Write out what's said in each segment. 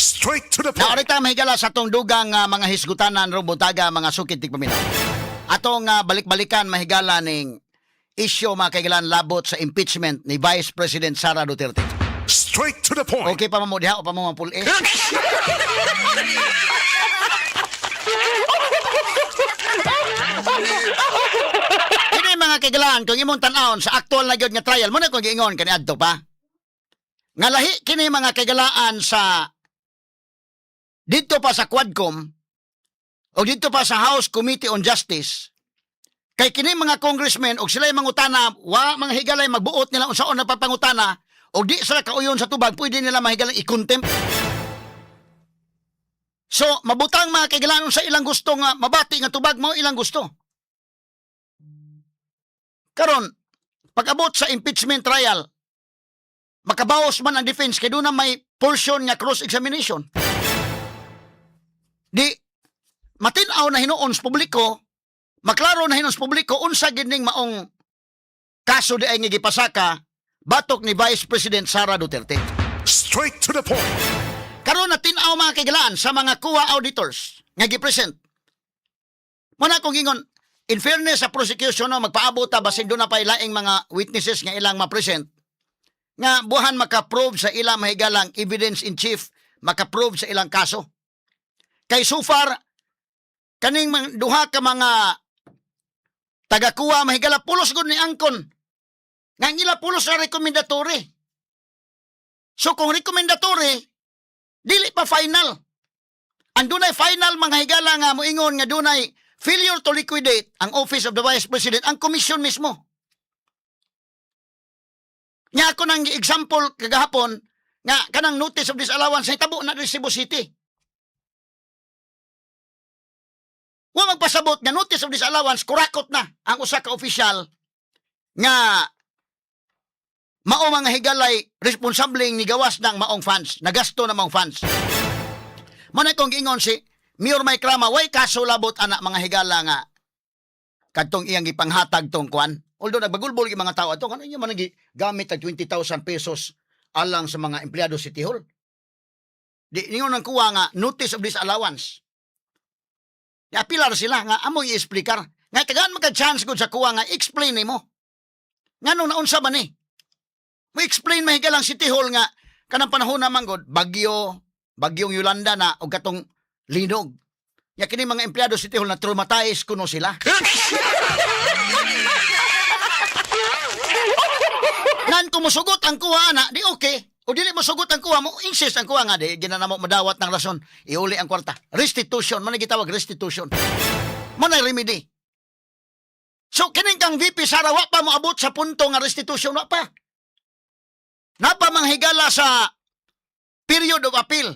Straight to the Na point. orita mahigala sa atong dugang mga hisgutanan ro buntaga mga sukid tigpaminaw. Atong balik-balikan mahigala ning isyu mga kaigalan labot sa impeachment ni Vice President Sara Duterte. Straight to the point. Okay pa mo diha o pa mo mapul Kini mga kaigalan kung imong tan-awon sa aktual na gyud nga trial mo na kung giingon kaniadto pa. Nga lahi kini mga kaigalaan sa dito pa sa Quadcom o dito pa sa House Committee on Justice kay kini mga congressmen og sila mangutana wa mga higalay magbuot nila unsaon na papangutana o di sila kauyon sa tubag pwede nila mahigalang i-contempt. So mabutang mga kaigalaan sa ilang gusto nga mabati nga tubag mo ilang gusto. Karon pag-abot sa impeachment trial makabawas man ang defense kay doon na may portion nga cross-examination. Di matinaw na hinuon sa publiko, maklaro na hinuon sa publiko unsa gid ning maong kaso di ay nga gipasaka batok ni Vice President Sara Duterte. Straight to the point. Karon natinaw mga kaigalaan sa mga kuha auditors nga gipresent. Muna kong ingon, in fairness sa prosecution no, magpaabot ta basin doon na pa ilaing mga witnesses nga ilang ma-present nga buhan maka-prove sa ilang mahigalang evidence in chief, maka-prove sa ilang kaso. Kay so far, kaning duha ka mga tagakuha mahigala pulos gud ni angkon. Nga ila pulos sa recommendatory. So kung recommendatory, dili pa final. Ang dunay final mga higala nga moingon nga dunay failure to liquidate ang Office of the Vice President, ang komisyon mismo. Nya ako nang example kagahapon nga kanang notice of disallowance sa hitabo na Cebu City. Wa magpasabot nga notice of disallowance kurakot na ang usa ka opisyal nga mao mga higalay responsableng ni gawas ng maong funds, nagasto ng maong funds. Manay kong giingon si Mayor Mike Rama, way kaso labot anak mga higala nga kadtong iyang gipanghatag tong kwan. Although nagbagulbol yung mga tao ato, ano niya man gamit ang 20,000 pesos alang sa mga empleyado City Hall. Di ningon nang kuha nga notice of disallowance. Apilar sila nga amo i-explicar. Nga tagaan magka-chance gud sa kuha nga explain nimo. Nganong naunsa man ni? Mo explain mahigalang City Hall nga kanang panahon naman gud bagyong Yolanda na og katong linog. Ya kini mga empleyado City Hall na traumatized kuno sila. Nan kumusugot ang kuha na, di okay. O dili mo sugot ang kuha mo, insist ang kuha nga, di ginanamo madawat ng rason, iuli ang kwarta. Restitution, man gitawag restitution. Man ay remedy. So, kining kang VP Sara, wa pa mo abot sa punto nga restitution, wa pa. Napamanghigala sa period of appeal.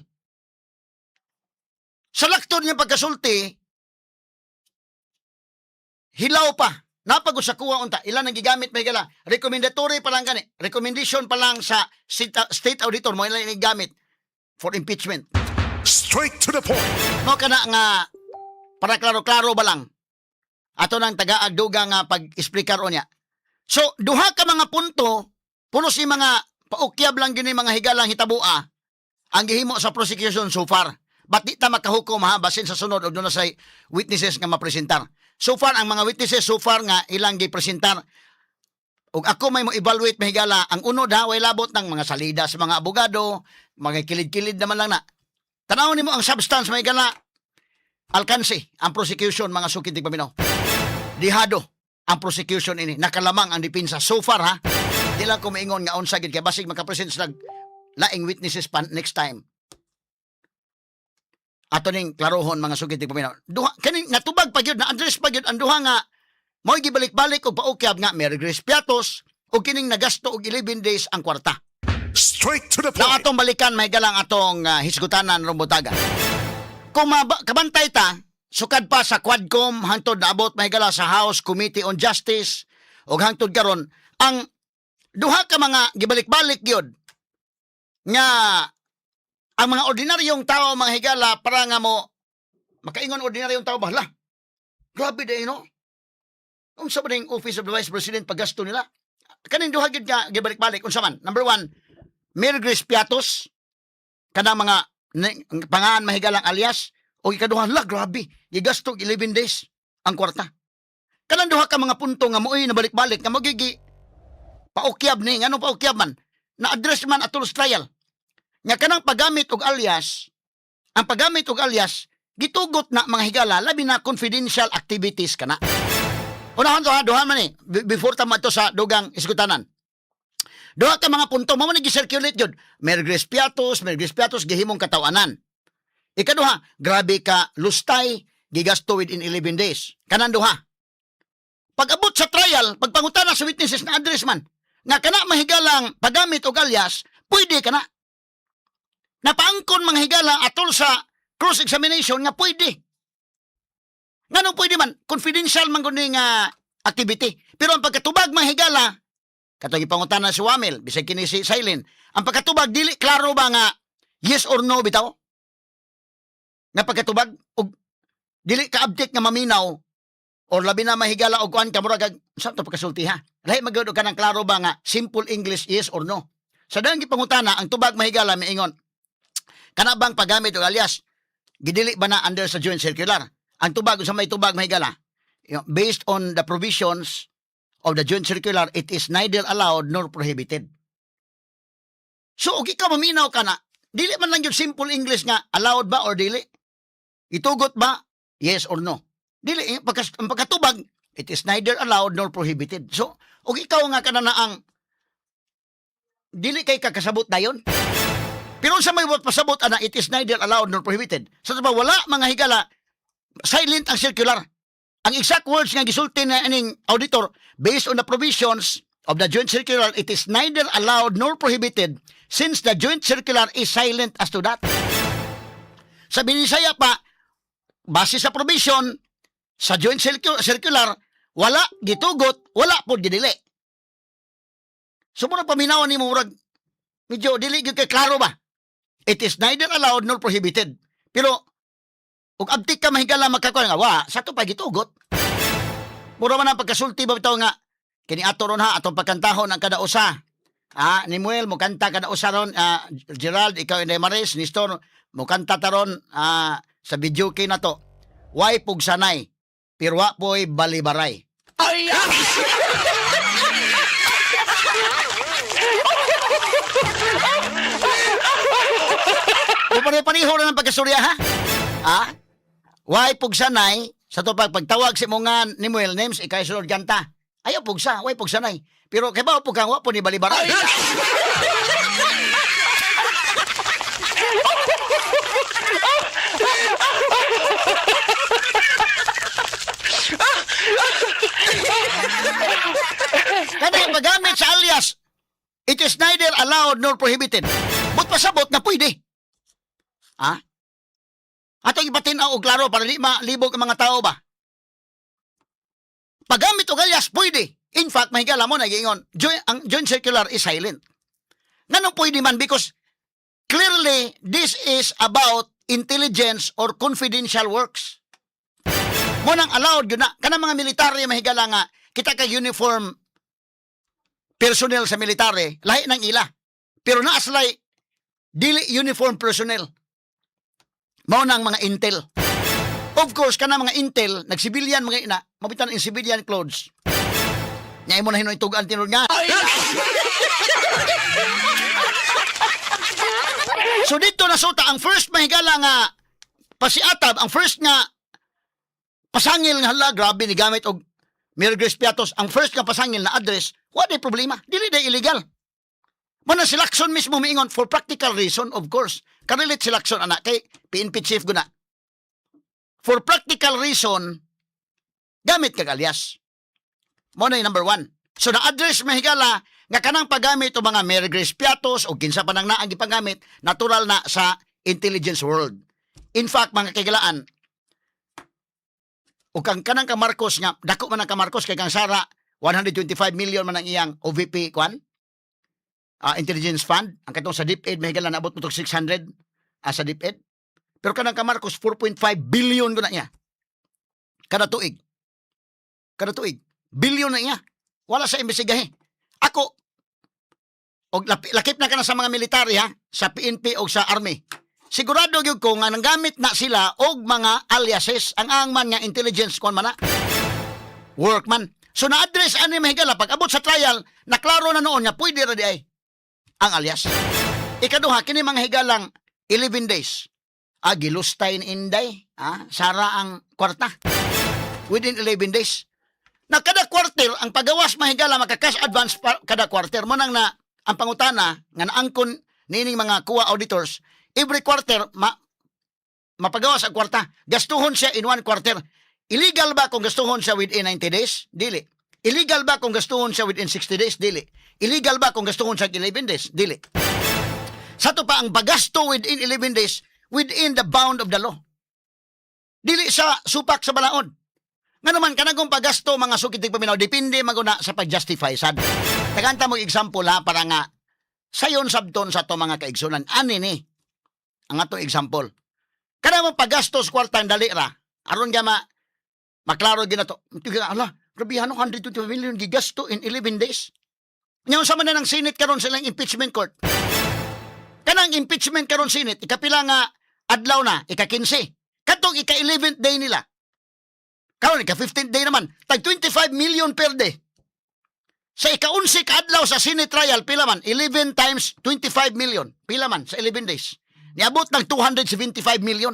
Sa lakton niya pagkasulti, hilaw pa. Napagod sa kuha unta, ilan ang gigamit may gala. Recommendatory pa lang gani. Recommendation pa lang sa state auditor mo ilan ang gigamit for impeachment. Straight to the point. Mo kana nga para klaro-klaro ba lang. Ato nang taga-agduga nga pag-explicar o niya. So, duha ka mga punto, pulos si mga paukyab lang gini mga higalang hitabua ang gihimo sa prosecution so far. Ba't di ta makahukom ha, basin sa sunod o doon na say witnesses nga mapresentar. So far, ang mga witnesses so far nga ilang gipresentar. Ug ako may mo evaluate mahigala, ang unod ha, way labot ng mga salida sa mga abogado, mga kilid-kilid naman lang na. Tanawon nimo ang substance mahigala, alkansi ang prosecution mga sukid tigpaminaw. Dihado ang prosecution ini, nakalamang ang depensa so far ha. Di lang ko maingon nga unsa gid kay basig makapresent sa laing witnesses pa next time. Ato ning klarohon mga sugid tigpaminaw. Duha kani natubag pa gyud na address pa gyud ang duha nga mo'y gibalik-balik og paukyab nga Mary Grace Piatos og kining nagasto og 11 days ang kwarta. Straight to the Na point. atong balikan may galang atong hisgutanan rumbutaga. Kung kabantay ta sukad pa sa Quadcom hangtod naabot may gala sa House Committee on Justice og hangtod karon ang duha ka mga gibalik-balik gyud nga ang mga ordinaryong tao, mga higala, para nga mo, makaingon ordinaryong tao, bahala. Grabe din, no? Unsa ba ning Office of the Vice President paggasto nila? Kaning duha gid nga gibalik-balik unsa man. Number 1, Mary Grace Piatos, kanang mga pangaan mahigalang alias o ikaduha la grabe gigasto 11 days ang kwarta. Kanang duha ka mga punto nga moy na balik-balik nga magigi paukyab ni ngano paukyab man na address man atol sa trial. Nga kanang paggamit og alias, ang paggamit og alias gitugot na mga higala labi na confidential activities kana. Unahon to ha, duha man ni before ta mo sa dugang iskutanan. Duha ka mga punto mo man gi-circulate jud. Mergres piatos gihimong katawanan. Ikaduha, grabe ka lustay gigasto within 11 days. Kanan duha. Pag-abot sa trial, pagpangutana sa witnesses na address man, nga kana mahigalang paggamit og alias, pwede kana. Napaangkon mga higala atol sa cross-examination nga pwede. Nganong pwede man, confidential man gud nga activity. Pero ang pagkatubag mga higala, katong ipangutana si Wamel, bisag kini si Silent, ang pagkatubag dili klaro ba nga yes or no bitaw? Nga pagkatubag og dili ka update nga maminaw or labi na mahigala og kuan ka murag sa to pagkasulti ha. Lahi magud ka nang klaro ba nga simple English yes or no. Sa daghang gipangutana ang tubag mahigala miingon. Kana bang paggamit og alias gidili ba na under sa joint circular? Ang tubag sa may tubag mahigala based on the provisions of the joint circular, it is neither allowed nor prohibited. So, okay ka maminaw ka na, dili man lang yung simple English nga, allowed ba or dili? Itugot ba? Yes or no? Dili, ang pagkatubag, it is neither allowed nor prohibited. So, okay ikaw nga ka na ang, dili kay kakasabot na yun. Pero sa may pasabot na, it is neither allowed nor prohibited. Sa ba, wala mga higala, silent ang circular. Ang exact words nga gisulti na aning auditor, based on the provisions of the joint circular, it is neither allowed nor prohibited since the joint circular is silent as to that. Sa binisaya pa, base sa provision sa joint circular, wala gitugot, wala po gidili. So muna paminawan ni murag, medyo dili gyud kay klaro ba? It is neither allowed nor prohibited. Pero ug abtik ka mahigala magkakuan nga wa sa to pa gitugot. Mura man ang pagkasulti ba bitaw nga kini ato ron ha atong pagkantahon ang kada usa. Ni Muel mo kanta kada usa ron, Gerald ikaw inday Maris Nestor mo kanta taron sa video kay nato. Way pugsanay pero wa poy balibaray. Ay! O pare-pareho na ng pagkasurya ha? Way pugsanay sa to pagtawag si mga ni Muel names ikay sulod kanta. Ayaw pugsa, way pugsanay. Pero kay ba pugang wa po ni balibaray. Kada yung paggamit sa alias, it is neither allowed nor prohibited. But pasabot na pwede. Atong ipatin-aw og klaro para di malibog ang mga tao ba? Paggamit og alias, pwede. In fact, mahigala mo na giingon, ang joint circular is silent. Nganong pwede man? Because clearly, this is about intelligence or confidential works. Munang allowed yun na. Kanang mga military mahigala nga, kita kay uniform personnel sa military, lahi ng ila. Pero naaslay, dili uniform personnel. Mao nang mga intel. Of course, kana mga intel, nagsibilyan mga ina, mabitan in civilian clothes. Nya imo na hinoy tugan tinod nga. So dito nasuta ang first mahigala nga pasiatab, ang first nga pasangil nga hala, grabe ni gamit og Mirgres Piatos, ang first nga pasangil na address, what ay problema? Dili day illegal. Muna si Lacson mismo miingon for practical reason, of course. Kanilit si Lacson, anak, kay PNP chief guna. For practical reason, gamit kag alias. Muna yung number 1. So, na-address mahigala, nga kanang paggamit o mga Mirgres Piatos o kinsa pa nang naang ipagamit, natural na sa intelligence world. In fact, mga kigalaan, o kang kanang ka Marcos nga, dako man ang ka Marcos, kay kang Sara, 125 million man ang iyang OVP, kwan? Intelligence Fund, ang katong sa DepEd, mahigala na abot mo 600 sa DepEd. Pero kanang ka Marcos, 4.5 billion ko na niya. Kada tuig. Billion na niya. Wala sa imbestigahe. Ako, og lakip na ka na sa mga military ha, sa PNP o sa Army. sigurado gyud ko nga nanggamit na sila og mga aliases ang man nga intelligence kon man na. Workman. So na-address ani mahigala pag abot sa trial, naklaro na noon nga pwede ra di ay ang alias. Ikaduha kini mga higalang 11 days. Gilustay ni Inday, sara ang kwarta. Within 11 days. Na kada quarter, ang pagawas mahigala maka-cash advance kada quarter. Mo nang na, ang pangutana, nga naangkon nining mga kuha auditors, every quarter, mapagawas ang kwarta. Gastuhon siya in 1 quarter. Illegal ba kung gastuhon siya within 90 days? Dili. Illegal ba kung gastuhon siya within 60 days? Dili. Illegal ba kung gastuhon siya 11 days? Dili. Sa to pa ang pagasto within 11 days, within the bound of the law. Dili sa supak sa balaod. Nga naman, kanagong pagasto mga sukitig paminaw, depende maguna sa pag-justify. Sad. Tagantang mo example ha, para nga, sayon sabton sa to mga kaigsunan. Ani ni, ang ato example. Kanagong pagasto sa kwartang dali ra, aron nga maklaro gina to. Ala, grabihan 125 million gigasto in 11 days. Ngayon sa man na ng Senate karon silang impeachment court. Kanang impeachment karon Senate, ikapila nga adlaw na, ika-15. Katong ika-11th day nila. Karon ika-15th day naman, tag 25 million per day. Sa ika-11 kaadlaw sa Senate trial, pila man? 11 times 25 million. Pila man sa 11 days. Niabot ng 275 million.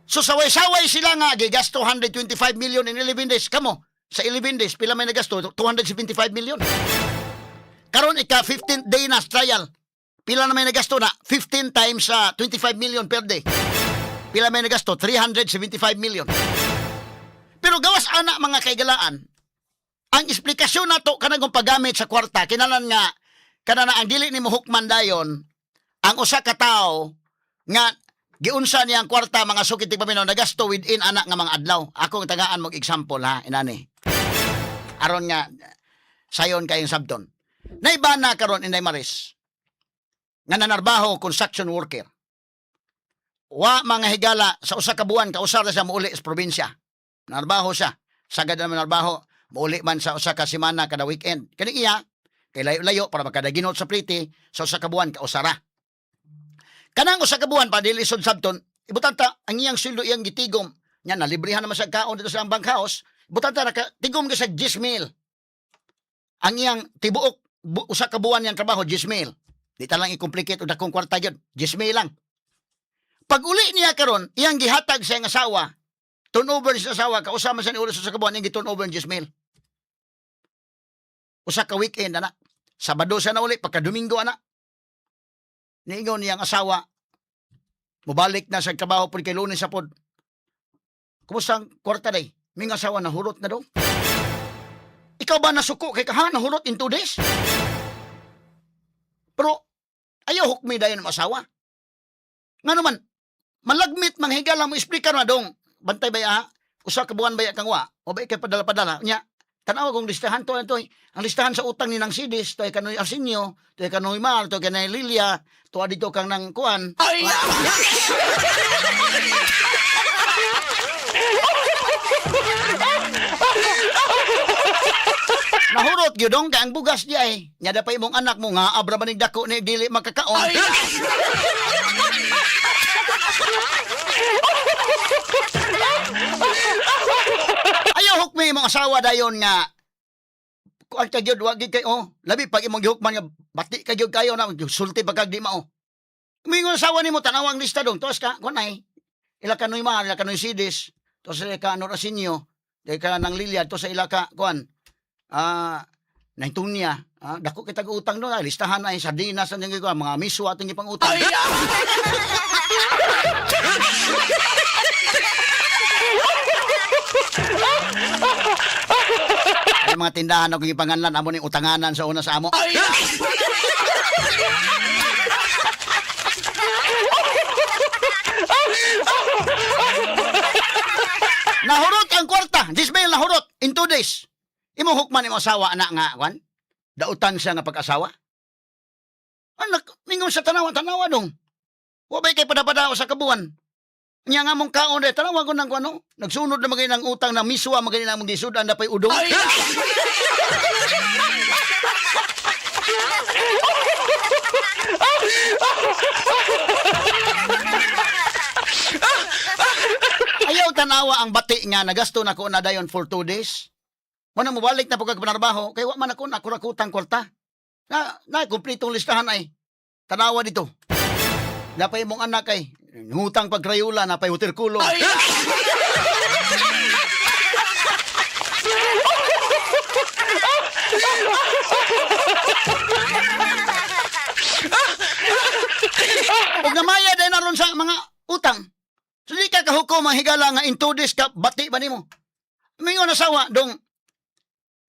So saway-saway sila nga, gigasto 125 million in 11 days. Kamo, sa 11 days, pila may nagasto? 275 million. Karon ika-15th day na trial. Pila na may nagasto na? 15 times 25 million per day. Pila may nagasto? 375 million. Pero gawas ana mga kaigalaan, ang eksplikasyon nato kanang paggamit sa kwarta, kinalan nga, kanana ang dili ni mo hukman dayon, ang usa ka tawo nga giunsa niya ang kwarta mga sukitig paminaw nagasto within anak nga mga adlaw. Akong tagaan mog example ha, inani. Aron nga, sayon kayong sabton. Naibana karon Inday Maris, nga nanarbaho construction worker. Wa mga higala sa usa ka buwan kausar na siya muuli sa probinsya. Narbaho siya. Sagad naman narbaho. Muuli man sa usa ka semana kada weekend. Kani iya kay layo-layo para makadaginot sa priti sa usa ka buwan kausara. Kanang usa ka buwan pa dili sud sabton, ibutanta ang iyang sweldo iyang gitigom. Nya nalibrihan naman sa kaon dito sa bank house. Ibutanta tigom ka sa 10,000. Ang iyang tibuok usa ka buwan yang trabaho 10,000. Di ta lang i-complicate og dakong kwarta gyud. 10,000 lang. Pag uli niya karon, iyang gihatag sa iyang asawa, turnover sa asawa, kausama sa ni ulo sa kabuan, iyang turnover 10,000. Usa ka weekend, anak. Sabado siya na uli, pagka-Domingo, anak. Niingon niyang asawa, mubalik na sa trabaho po kay Lunes sa pod. Kumusta ang kwarta day? Ming asawa, nahurot na daw. Ikaw ba nasuko kay kaha, nahurot in 2 days? Pero, ayaw hukmi dayon ng asawa. Nga naman, malagmit manghigala mo explica na dong. Bantay ba ya? Usa ka buwan ba ya kang wa? O ba kay padala-padala? Nya, tanaw kong listahan to. Ang listahan sa utang ni nang Sidis, to ay kanoy Arsenio, to ay kanoy Mar, to ay kanoy Lilia, to adito kang nang kuan. Ay! Nahurot gyud dong ka ang bugas di ay. Nya da pa imong anak mo nga abra manig dako ni dili makakaon. Ay! Ayaw hukmi imong asawa dayon nga kuan ka gyud wag kay labi pag imong gihukman nga bati ka gyud kayo na sulti pagkag di mao. Mingon asawa nimo tanawang lista dong tos ka kunay. Ila kanoy Mar, ila kanoy Sidis, tos ka ano Rasinyo, dai ka nang Lilia to sa ila ka kuan. Naitunya, dako kita utang no, listahan ay sardinas ang ko mga miso ating ipang utang. Ay! Ay mga tindahan ako ipanganlan amo ning utanganan sa una sa amo. Ay! Nahurot ang kwarta, 10,000 nahurot in 2 days. Imo hukman imo asawa anak nga kwan? Dautan siya nga pag-asawa? Anak, mingon sa tanawa dong. Wa bay kay pada-pada sa kabuan. Nya nga mong kaon de tanawa ko nang kuno. Nagsunod na magay nang utang na miswa magay nang mong gisud anda pay udong. Ay! Ayaw tanawa ang bati nga nagasto na ko na dayon for 2 days. Muna mo balik na pagkagpanarbaho, kay wa man ako nakurakutang kwarta. Na, kumpletong listahan ay. Tanawa dito. Napay mong anak ay, ngutang pagkrayula, napay utirkulo. Huwag namaya dahil naroon sa mga utang. So di ka kahukom ang higala nga in 2 days ka, bati ba nimo? Mingon asawa, dong,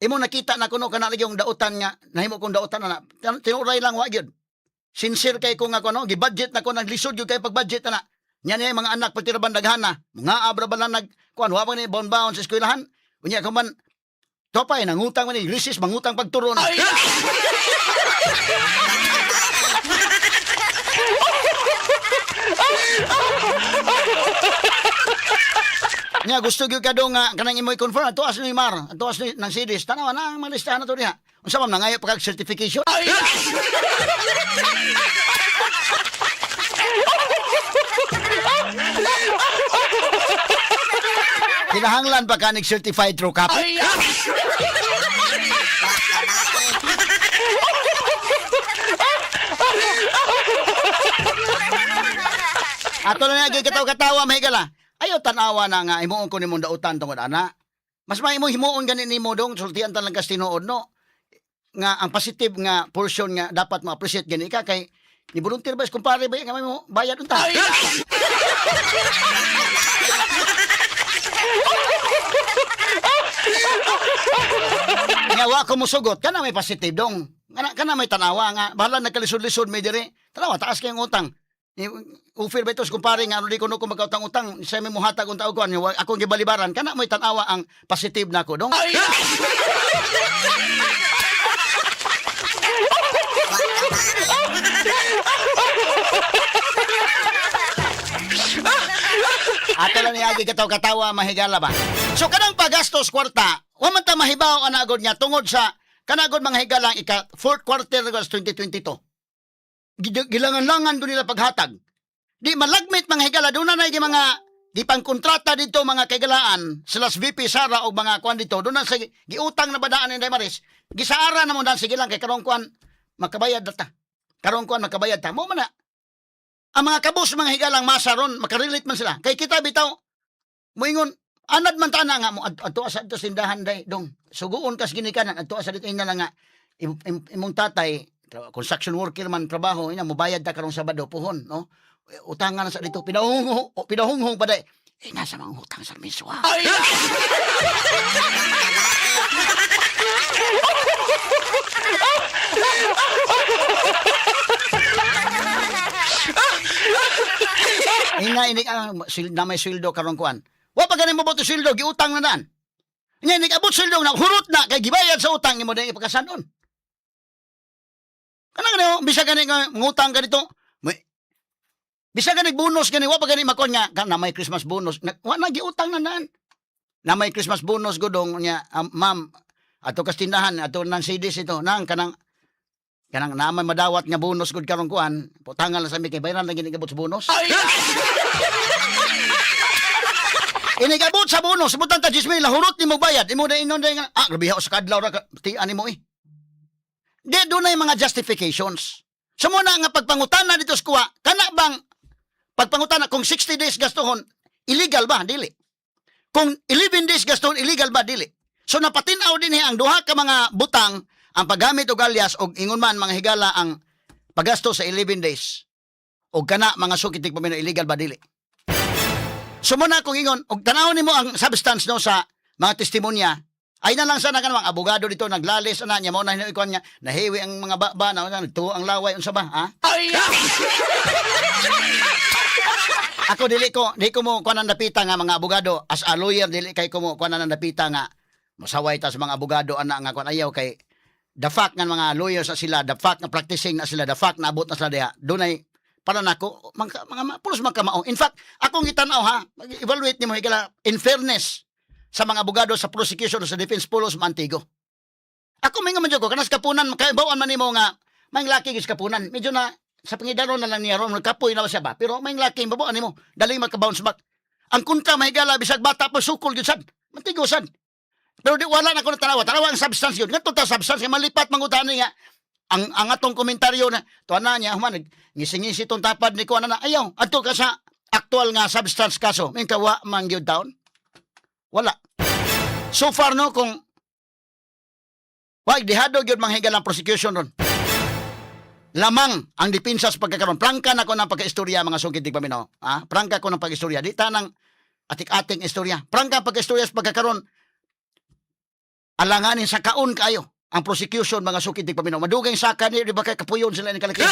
imo nakita na kuno kana yung dautan nga, nahimo kong dautan na, tinuray lang wa gyud. Sincere kay ko nga kuno, gi-budget na ko, naglisod gyud kay pag-budget na. Nya niya mga anak pagtiraban daghana, mga abra ba lang kuan wa man ni baon sa eskwelahan. Unya ko man topay nangutang man ni recess mangutang pagturon. Nya gusto gyud ka dong nga kanang imo i-confirm ato as ni Mar, ato as ni nang CDs tanawa na ang malistahan nato diha. Unsa man nangayo pa kag certification? Kinahanglan pa ka certified true copy. Ato na nga katawa mahigala. Ayaw tanawa na nga imuon ko nimong dautan tungod ana. Mas may imong himuon gani nimo dong sultian talang kas tinuod no. Nga ang positive nga portion nga dapat ma-appreciate gani ka kay ni volunteer ba kumpare ba nga may mo bayad unta. Nga wa ko musugot kana may positive dong. Kana may tanawa nga bahala nagkalisod-lisod may dire. Tanawa taas kayong utang. Ufir ba ito sa kumpare nga di ko no kung magkautang-utang sa may muhatag kung tao ko akong gibalibaran kana mo'y tanawa ang positive na ko dong. Ato lang niya katawa mahigala ba. So kanang pagastos kwarta wa man ta mahibaw ana agod niya tungod sa kanagod mga higalang fourth quarter of 2022. Gilangan-langan doon nila paghatag. Di malagmit mga higala, doon na mga gipangkontrata dito mga kaigalaan, silas VP Sara o mga kuan dito, doon na sa giutang na badaan ni Daymaris, gisaara na mo dan sige lang kay karong kuan makabayad data. Karong kuan makabayad ta. Mo man na. Ang mga kabus mga higalang masaron, makarelate man sila. Kay kita bitaw, moingon, anad man ta na nga mo adto sa dito sindahan day dong. Suguon kas ginikanan adto sa dito ina lang nga imong tatay construction worker man trabaho ina mobayad ta karong Sabado puhon no utangan na sa dito pinahunghong pa day nasa mga utang sa miswa. Ini na may sweldo karong kuan wa pa ganin mo boto sweldo giutang na daan nya abot sweldo na hurot na kay gibayad sa utang imo day ipakasanon. Kanang ano, bisa gani nga ngutang ka dito. Bisa gani bonus gani wa pa gani makon nga na may Christmas bonus. Wa na giutang na naan. Na may Christmas bonus godong nya ma'am ato kas tindahan ato nang CDs ito nang kanang naman madawat nga bonus gud karon kuan. Putangan lang sa mi kay bayaran lang gini gabot sa bonus. Inigabot sa bonus, butan ta 10,000 hurot nimo bayad. Imo na inon nga grabe sa kadlaw ra tian nimo eh. Di doon na yung mga justifications. So muna nga pagpangutana dito sa kuha, kana bang pagpangutana kung 60 days gastohon, illegal ba? Dili. Kung 11 days gastohon, illegal ba? Dili. So napatinaw din ang duha ka mga butang, ang paggamit og alias og ingon man mga higala ang paggasto sa 11 days. Og kana mga sukitig pamina illegal ba? Dili. So muna kung ingon, og tanawon nimo ang substance no sa mga testimonya, ay na lang sana ka mga abogado dito naglalis ana niya mo na ikuan niya nahiwi ang mga baba na nagtuo ang laway unsa ba ha? Ako dili ko mo kuan napita nga mga abogado as a lawyer dili kay ko mo kuan napita nga mosaway ta sa mga abogado ana nga kuan ayaw kay the fact nga mga lawyers sa sila the fact nga practicing na sila the fact na abot na sila diha dunay para nako mga pulos magkamao. In fact akong gitanaw ha evaluate nimo higala in fairness sa mga abogado sa prosecution sa defense pulos mantigo. Ako may nga man ko kanas kapunan kay bawon man nimo nga may laki gis kapunan medyo na sa pangidaro na lang niya ron, nagkapoy na siya ba? Pero may laking babuan mo, dali maka-bounce back. Ang kontra mahigala, bisag bata pa, sukol yun sad. Mantigo sad. Pero di wala na ko natanawa. Tanawa ang substance yun. Nga ta substance, malipat mangutani nga. Ang atong komentaryo na, tuwa na niya, human, ngising-ngisi itong tapad ni ko, na, ayaw, ato ka sa actual nga substance kaso. May kawa, mangyod taon? Wala. So far, no, kung wag, dihado yun manghigala ang prosecution ron. Lamang ang depensa sa pagkakaroon. Prangka na ko ng pagka-istorya, mga sugid di paminaw. Prangka ko ng pag-istorya. Di tanang atik-ating istorya. Prangka pagka-istorya sa pagkakaroon. Alanganin sa kaon kayo ang prosecution, mga sugid di paminaw. Madugay saka ni, di ba kay kapuyon sila ni kalaki.